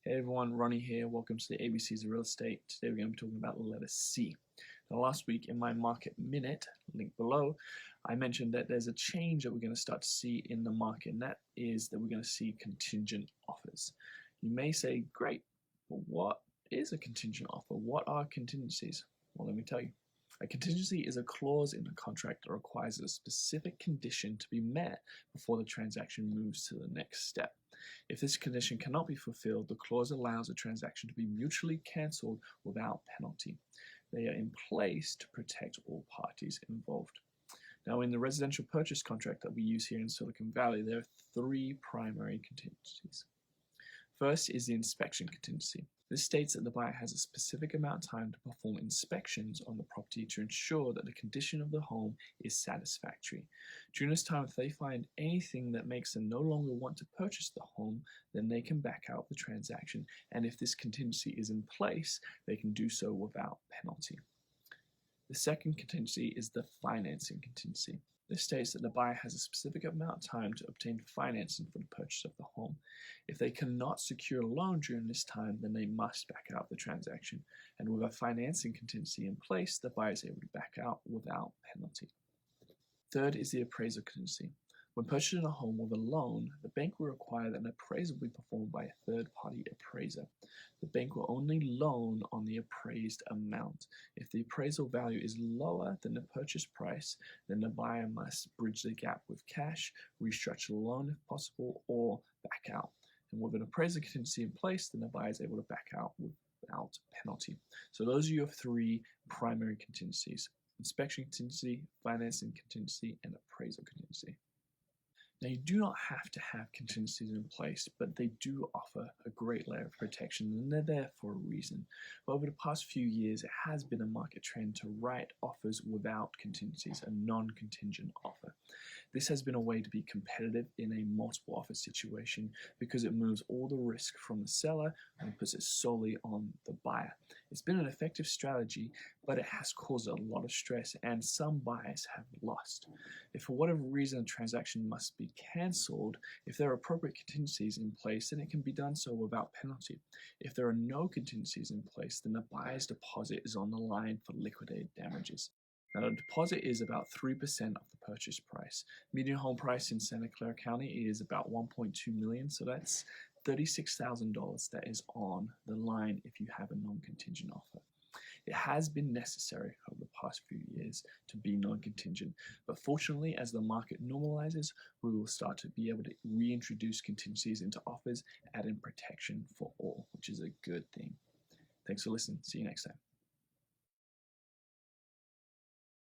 Hey everyone, Ronnie here. Welcome to the ABCs of Real Estate. Today we're going to be talking about the letter C. Now last week in my Market Minute, link below, I mentioned that there's a change that we're going to start to see in the market, and that is that we're going to see contingent offers. You may say, great, but what is a contingent offer? What are contingencies? Well, let me tell you. A contingency is a clause in a contract that requires a specific condition to be met before the transaction moves to the next step. If this condition cannot be fulfilled, the clause allows a transaction to be mutually cancelled without penalty. They are in place to protect all parties involved. Now, in the residential purchase contract that we use here in Silicon Valley, there are three primary contingencies. First is the inspection contingency. This states that the buyer has a specific amount of time to perform inspections on the property to ensure that the condition of the home is satisfactory. During this time, if they find anything that makes them no longer want to purchase the home, then they can back out the transaction, and if this contingency is in place, they can do so without penalty. The second contingency is the financing contingency. This states that the buyer has a specific amount of time to obtain financing for the purchase of the home. If they cannot secure a loan during this time, then they must back out the transaction. And with a financing contingency in place, the buyer is able to back out without penalty. Third is the appraisal contingency. When purchasing a home with a loan, the bank will require that an appraisal be performed by a third-party appraiser. The bank will only loan on the appraised amount. If the appraisal value is lower than the purchase price, then the buyer must bridge the gap with cash, restructure the loan if possible, or back out. And with an appraisal contingency in place, then the buyer is able to back out without penalty. So those are your three primary contingencies: inspection contingency, financing contingency, and appraisal contingency. Now, you do not have to have contingencies in place, but they do offer a great layer of protection, and they're there for a reason. But over the past few years, it has been a market trend to write offers without contingencies, a non-contingent offer. This has been a way to be competitive in a multiple offer situation because it moves all the risk from the seller and puts it solely on the buyer. It's been an effective strategy, but it has caused a lot of stress, and some buyers have lost. If for whatever reason a transaction must be cancelled, if there are appropriate contingencies in place, then it can be done so without penalty. If there are no contingencies in place, then the buyer's deposit is on the line for liquidated damages. Now, the deposit is about 3% of the purchase price. Median home price in Santa Clara County is about $1.2 million, so that's $36,000 that is on the line if you have a non-contingent offer. It has been necessary over the past few years to be non-contingent, but fortunately, as the market normalizes, we will start to be able to reintroduce contingencies into offers, adding protection for all, which is a good thing. Thanks for listening. See you next time.